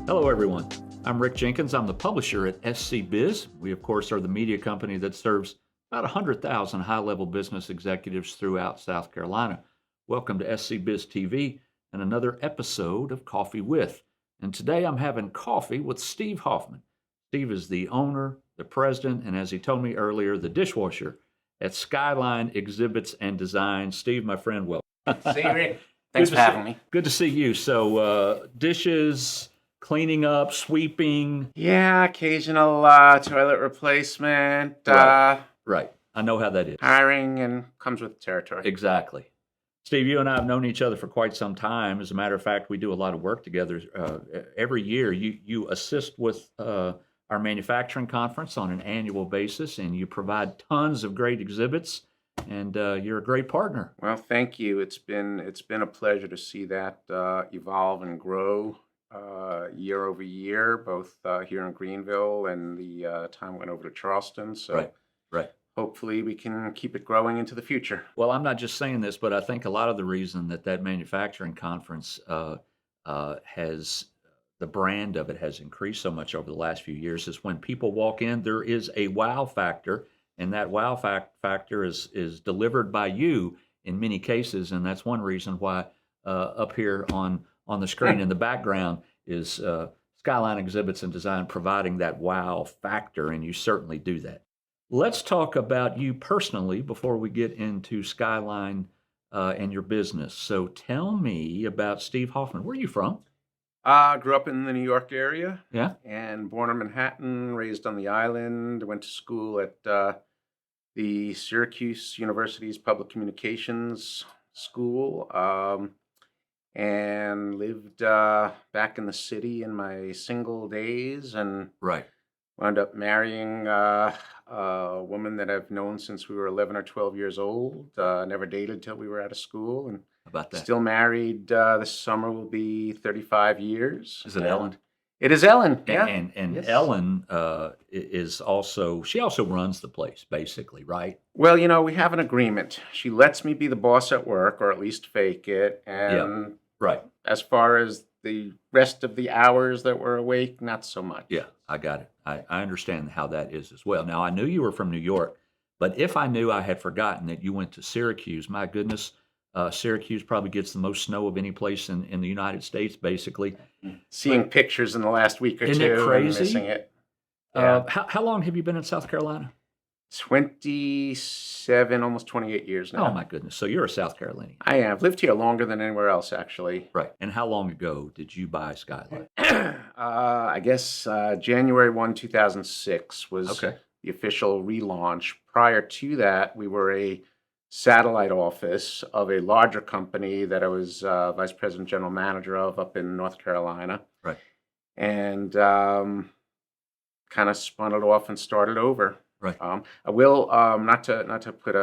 Hello, everyone. I'm Rick Jenkins. I'm the publisher at SC Biz. We, of course, are the media company that serves about 100,000 high level business executives throughout South Carolina. Welcome to SC Biz TV and another episode of Coffee With. And today I'm having coffee with Steve Hoffman. Steve is the owner, the president, and as he told me earlier, the dishwasher at Skyline Exhibits and Design. Steve, my friend, welcome. See you, Rick. Thanks for having me. Good to see you. So, dishes, cleaning up, sweeping. Yeah, occasional toilet replacement. Right. I know how that is. Hiring and comes with the territory. Exactly. Steve, you and I have known each other for quite some time. As a matter of fact, we do a lot of work together. Every year, you assist with our manufacturing conference on an annual basis, and you provide tons of great exhibits, and you're a great partner. Well, thank you. It's been a pleasure to see that evolve and grow year over year, both here in Greenville and the time I went over to Charleston. So Right. hopefully we can keep it growing into the future. Well, I'm not just saying this, but I think a lot of the reason that manufacturing conference has the brand of it has increased so much over the last few years is when people walk in, there is a wow factor, and that wow factor is delivered by you in many cases, and that's one reason why up here on the screen in the background is Skyline Exhibits and Design providing that wow factor, and you certainly do that. Let's talk about you personally before we get into Skyline and your business. So tell me about Steve Hoffman. Where are you from? Grew up in the New York area. Yeah. And born in Manhattan, raised on the island. Went to school at the Syracuse University's Public Communications School, and lived back in the city in my single days, and Right. wound up marrying a woman that I've known since we were 11 or 12 years old. Never dated till we were out of school, and How about that? still married. This summer will be 35 years. Is it Ellen? It is Ellen, yeah. And Yes. Ellen is also, she also runs the place, basically, right? Well, we have an agreement. She lets me be the boss at work, or at least fake it. And Right. as far as the rest of the hours that we're awake, not so much. Yeah, I got it. I understand how that is as well. Now, I knew you were from New York, but if I knew, I had forgotten that you went to Syracuse. My goodness, Syracuse probably gets the most snow of any place in the United States, basically. Seeing pictures in the last week or Isn't two it and crazy? missing it. Yeah. How long have you been in South Carolina? 27, almost 28 years now. Oh, my goodness. So you're a South Carolinian. I have lived here longer than anywhere else, actually. Right. And how long ago did you buy Skyline? I guess January 1, 2006 was Okay. the official relaunch. Prior to that, we were a satellite office of a larger company that I was vice president general manager of up in North Carolina. Right. And kind of spun it off and started over. Right. I will not to put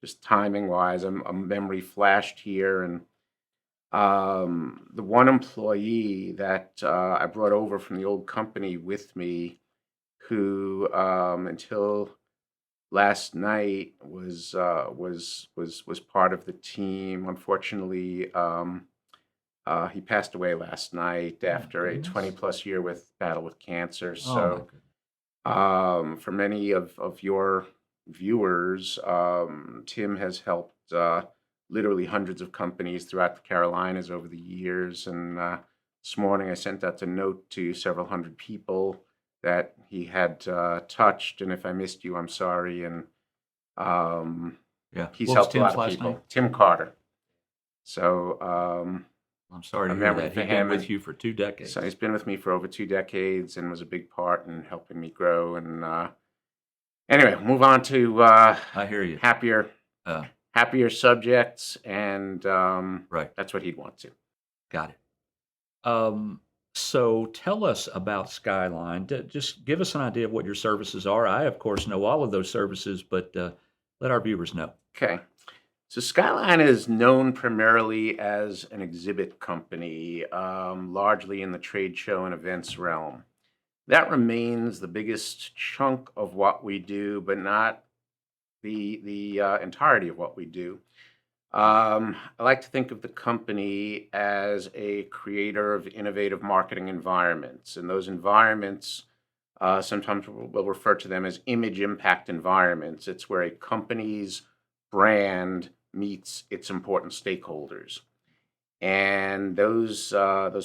just timing wise a memory flashed here, and the one employee that I brought over from the old company with me, who until last night was part of the team. Unfortunately, he passed away last night after a 20+ year battle with cancer. Oh, my So for many of your viewers, Tim has helped literally hundreds of companies throughout the Carolinas over the years. And this morning I sent out a note to several hundred people that he had touched. And if I missed you, I'm sorry. And yeah. he's What was helped a lot Tim's of last people. name? Tim Carter. So I'm sorry to I hear remember that. for He's been him with and- you for 2 decades. So he's been with me for over 2 decades and was a big part in helping me grow. And anyway, move on to I hear you. happier Uh, subjects, and right. that's what he'd want to. Got it. So tell us about Skyline. Just give us an idea of what your services are. I, of course, know all of those services, but let our viewers know. Okay. So Skyline is known primarily as an exhibit company, largely in the trade show and events realm. That remains the biggest chunk of what we do, but not the entirety of what we do. I like to think of the company as a creator of innovative marketing environments, and those environments sometimes we'll refer to them as image impact environments. It's where a company's brand meets its important stakeholders. And those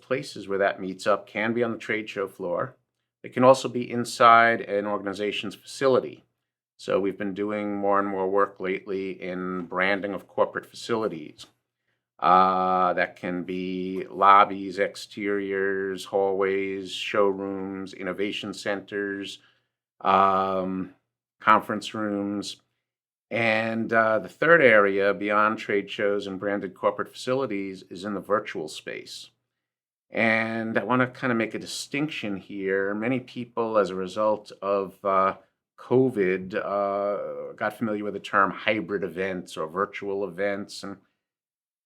places where that meets up can be on the trade show floor. It can also be inside an organization's facility. So we've been doing more and more work lately in branding of corporate facilities. That can be lobbies, exteriors, hallways, showrooms, innovation centers, um, conference rooms. And the third area beyond trade shows and branded corporate facilities is in the virtual space. And I want to kind of make a distinction here. Many people, as a result of COVID, got familiar with the term hybrid events or virtual events. And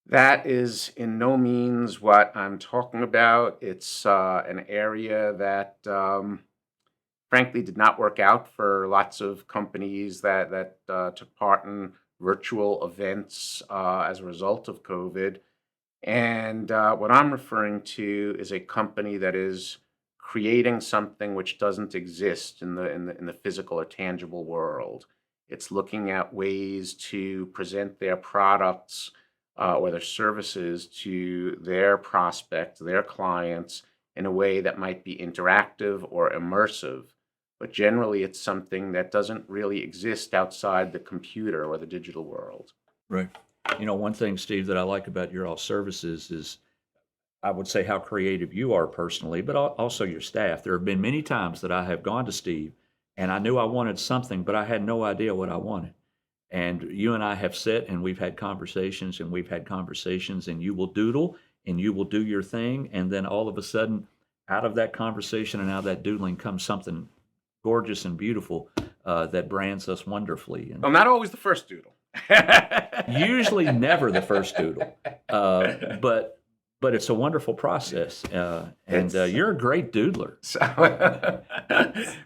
that is in no means what I'm talking about. It's an area that frankly did not work out for lots of companies that took part in virtual events as a result of COVID. And what I'm referring to is a company that is creating something which doesn't exist in the physical or tangible world. It's looking at ways to present their products or their services to their prospects, their clients, in a way that might be interactive or immersive. But generally, it's something that doesn't really exist outside the computer or the digital world. Right. You know, one thing, Steve, that I like about your all services is I would say how creative you are personally, but also your staff. There have been many times that I have gone to Steve and I knew I wanted something, but I had no idea what I wanted. And you and I have sat and we've had conversations and we've had conversations, and you will doodle and you will do your thing. And then all of a sudden, out of that conversation and out of that doodling comes something gorgeous and beautiful that brands us wonderfully. And Well, not always the first doodle. usually never the first doodle, but it's a wonderful process, and you're a great doodler. So,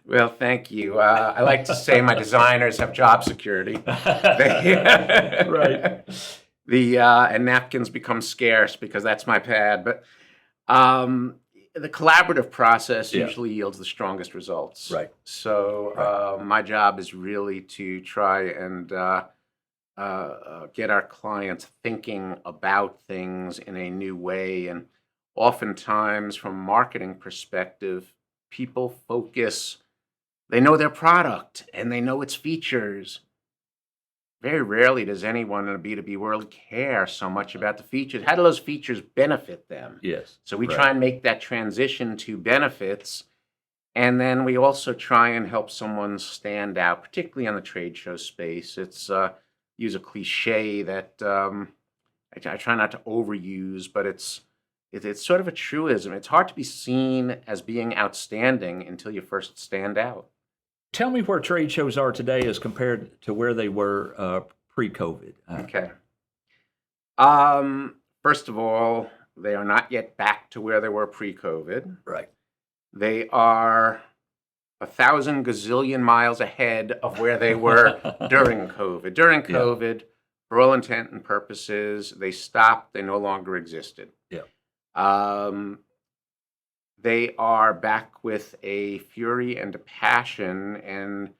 well, thank you. I like to say my designers have job security. Right. And napkins become scarce because that's my pad. But the collaborative process Yeah. usually yields the strongest results. Right. So Right. my job is really to try and get our clients thinking about things in a new way. And oftentimes, from a marketing perspective, people focus, they know their product and they know its features. Very rarely does anyone in a B2B world care so much about the features. How do those features benefit them? Yes. So we Right. try and make that transition to benefits. And then we also try and help someone stand out, particularly on the trade show space. It's use a cliche that I try not to overuse, but it's sort of a truism. It's hard to be seen as being outstanding until you first stand out. Tell me where trade shows are today as compared to where they were pre-COVID. Okay. First of all, they are not yet back to where they were pre-COVID. Right. They are 1,000 gazillion miles ahead of where they were during COVID. During Yeah. COVID, for all intent and purposes, they stopped. They no longer existed. Yeah. They are back with a fury and a passion, and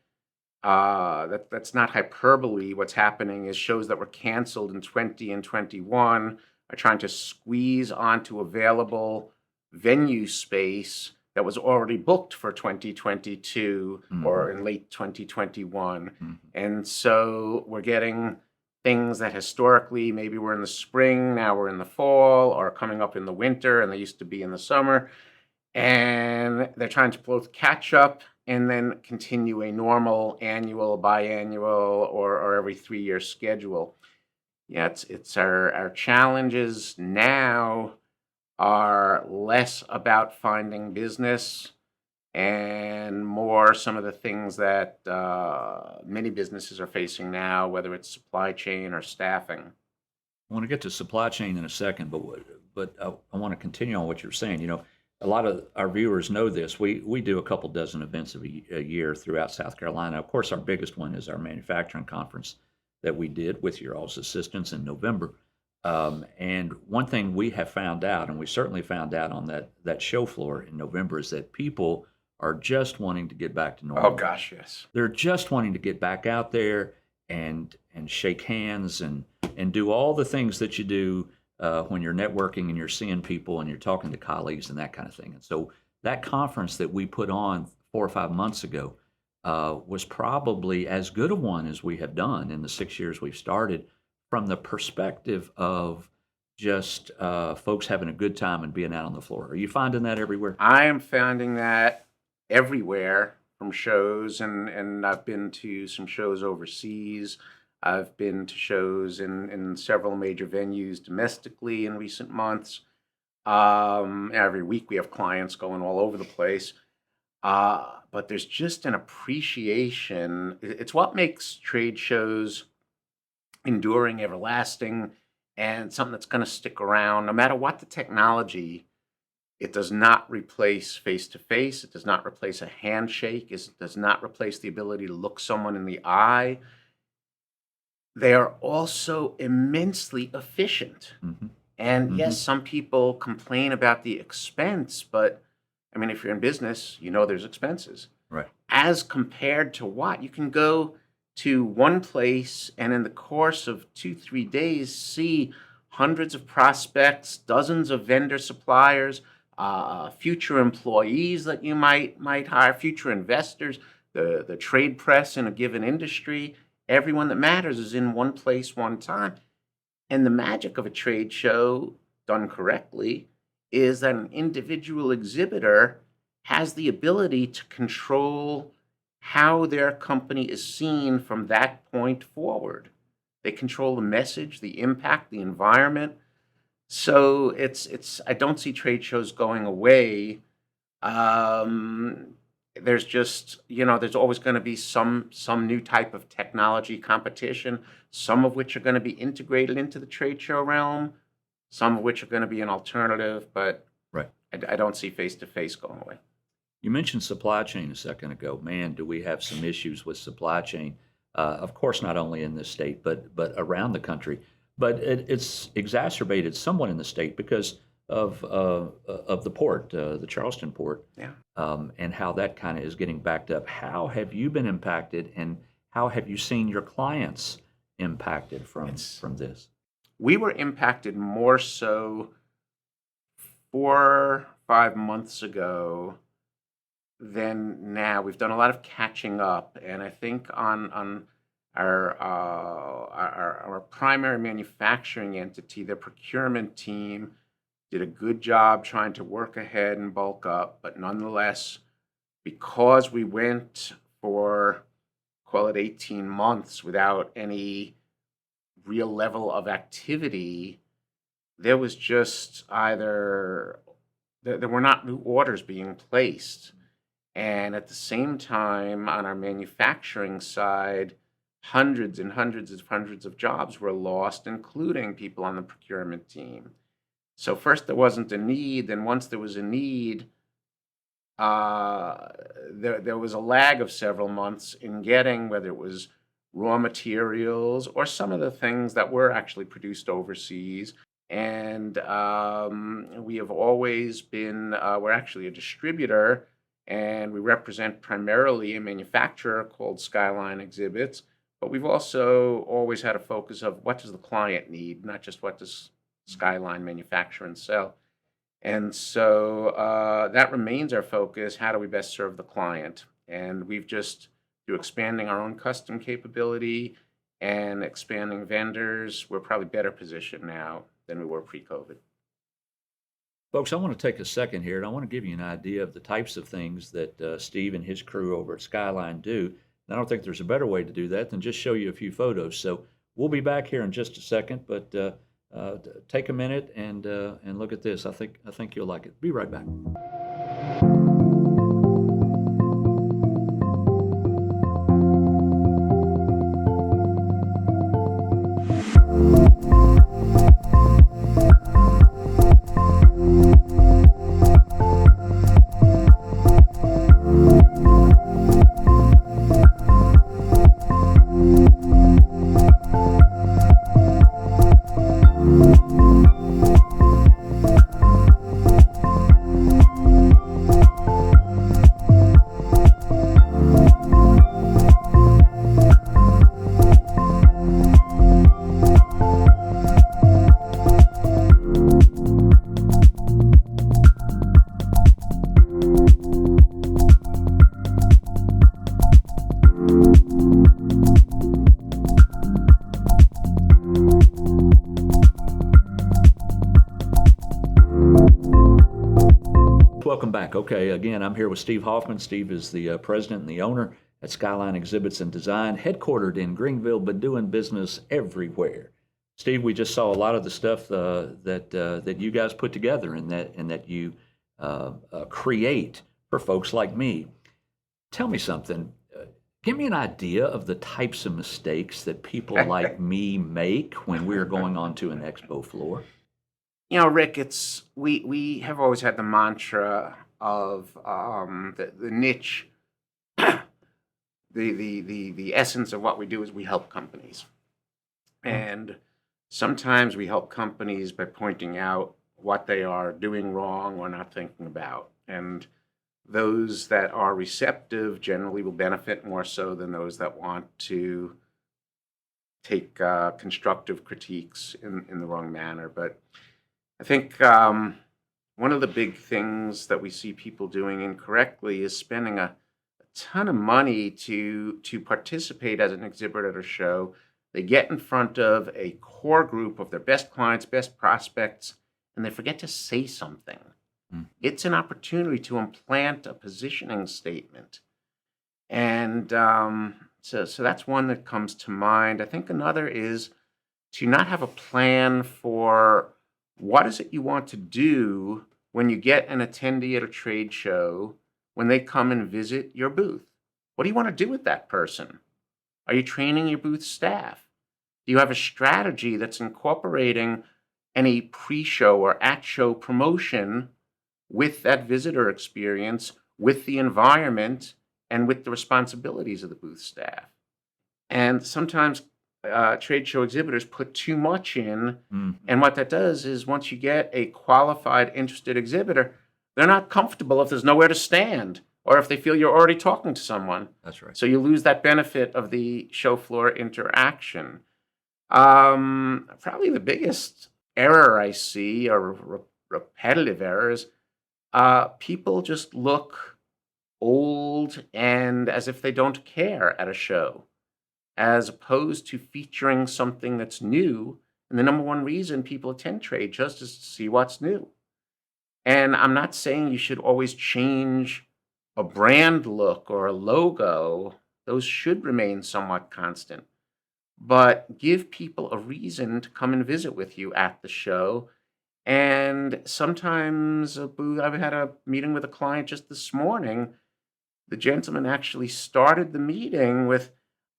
that's not hyperbole. What's happening is shows that were canceled in 20 and 21 are trying to squeeze onto available venue space that was already booked for 2022 or in late 2021. Mhm. And so we're getting things that historically maybe were in the spring, now we're in the fall, or coming up in the winter, and they used to be in the summer. And they're trying to both catch up and then continue a normal annual, biannual, or every 3-year schedule. Yeah, it's our challenges now are less about finding business and more some of the things that many businesses are facing now, whether it's supply chain or staffing. I want to get to supply chain in a second, but I want to continue on what you're saying. You know, a lot of our viewers know this. We do a couple dozen events a year throughout South Carolina. Of course, our biggest one is our manufacturing conference that we did with your all's assistance in November. And one thing we have found out, and we certainly found out on that show floor in November, is that people are just wanting to get back to Oh normal. gosh, yes. They're just wanting to get back out there and shake hands and do all the things that you do when you're networking and you're seeing people and you're talking to colleagues and that kind of thing. And so that conference that we put on 4 or 5 months ago was probably as good a one as we have done in the 6 years we've started, from the perspective of just folks having a good time and being out on the floor. Are you finding that everywhere? I am finding that everywhere from shows, and I've been to some shows overseas. I've been to shows in several major venues domestically in recent months. Every week we have clients going all over the place. But there's just an appreciation. It's what makes trade shows enduring, everlasting, and something that's going to stick around no matter what the technology. It does not replace face to face. It does not replace a handshake. It does not replace the ability to look someone in the eye. They are also immensely efficient. Hmm. And Hmm. yes, some people complain about the expense, but I mean, if you're in business, you know there's expenses. Right. As compared to what? You can go to one place and in the course of 2, 3 days see hundreds of prospects, dozens of vendor suppliers, future employees that you might hire, future investors, the trade press in a given industry. Everyone that matters is in one place, one time. And the magic of a trade show, done correctly, is that an individual exhibitor has the ability to control how their company is seen from that point forward. They control the message, the impact, the environment. So it's I don't see trade shows going away. There's just, there's always going to be some new type of technology competition, some of which are going to be integrated into the trade show realm, some of which are going to be an alternative, but Right. I don't see face-to-face going away. You mentioned supply chain a second ago. Man, do we have some issues with supply chain? Of course, not only in this state, but around the country. But it's exacerbated somewhat in the state because of the port, the Charleston port, Yeah. and how that kind of is getting backed up. How have you been impacted, and how have you seen your clients impacted from this? We were impacted more so 4 or 5 months ago than now. We've done a lot of catching up, and I think on our primary manufacturing entity, their procurement team did a good job trying to work ahead and bulk up. But nonetheless, because we went for, call it 18 months without any real level of activity, there was just there were not new orders being placed. And at the same time, on our manufacturing side, hundreds and hundreds of jobs were lost, including people on the procurement team. So first there wasn't a need, then once there was a need, there was a lag of several months in getting, whether it was raw materials or some of the things that were actually produced overseas. And we have always been, we're actually a distributor, and we represent primarily a manufacturer called Skyline Exhibits. But we've also always had a focus of what does the client need, not just what does Skyline manufacture and sell. And so that remains our focus. How do we best serve the client? And we've just, through expanding our own custom capability and expanding vendors, we're probably better positioned now than we were pre-COVID. Folks, I want to take a second here, and I want to give you an idea of the types of things that Steve and his crew over at Skyline do. And I don't think there's a better way to do that than just show you a few photos. So we'll be back here in just a second, but take a minute and look at this. I think you'll like it. Be right back. welcome back. Okay, again, I'm here with Steve Hoffman. Steve is the president and the owner at Skyline Exhibits and Design, headquartered in Greenville, but doing business everywhere. Steve, we just saw a lot of the stuff that you guys put together and that you create for folks like me. Tell me something. Give me an idea of the types of mistakes that people like me make when we're going onto an expo floor. You know, Rick, we have always had the mantra of the niche. The essence of what we do is we help companies, and sometimes we help companies by pointing out what they are doing wrong or not thinking about, and those that are receptive generally will benefit more so than those that want to take constructive critiques in the wrong manner. But I think one of the big things that we see people doing incorrectly is spending a ton of money to participate as an exhibitor at a show. They get in front of a core group of their best clients, best prospects, and they forget to say something. It's an opportunity to implant a positioning statement. And so that's one that comes to mind. I think another is to not have a plan for what is it you want to do when you get an attendee at a trade show, when they come and visit your booth. What do you want to do with that person? Are you training your booth staff? Do you have a strategy that's incorporating any pre-show or at-show promotion with that visitor experience, with the environment, and with the responsibilities of the booth staff? And sometimes trade show exhibitors put too much in, and what that does is once you get a qualified, interested exhibitor, they're not comfortable if there's nowhere to stand or if they feel you're already talking to someone. That's right. So you lose that benefit of the show floor interaction. Probably the biggest error I see, or repetitive errors, people just look old and as if they don't care at a show, as opposed to featuring something that's new. And the number one reason people attend trade shows is to see what's new. And I'm not saying you should always change a brand look or a logo. Those should remain somewhat constant. But give people a reason to come and visit with you at the show. And sometimes I've had a meeting with a client just this morning. The gentleman actually started the meeting with,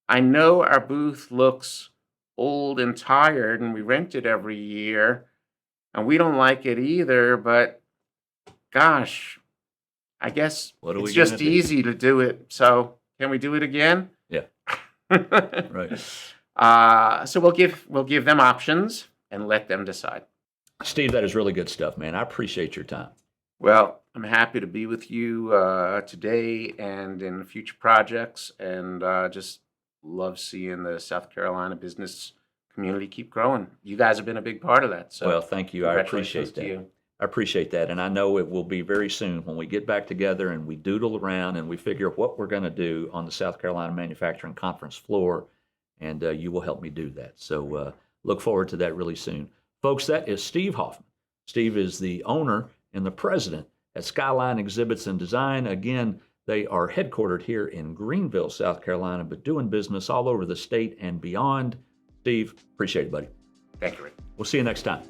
I know our booth looks old and tired and we rent it every year and we don't like it either, but gosh, I guess it's just easy to do it. So can we do it again? Yeah. Right. So we'll give them options and let them decide. Steve, that is really good stuff, man. I appreciate your time. Well, I'm happy to be with you today and in future projects, and just love seeing the South Carolina business community keep growing. You guys have been a big part of that. So well, thank you. I appreciate that. I appreciate that. And I know it will be very soon when we get back together and we doodle around and we figure what we're going to do on the South Carolina Manufacturing Conference floor. And you will help me do that. So look forward to that really soon. Folks, that is Steve Hoffman. Steve is the owner and the president at Skyline Exhibits and Design. Again, they are headquartered here in Greenville, South Carolina, but doing business all over the state and beyond. Steve, appreciate it, buddy. Thank you, Rick. We'll see you next time.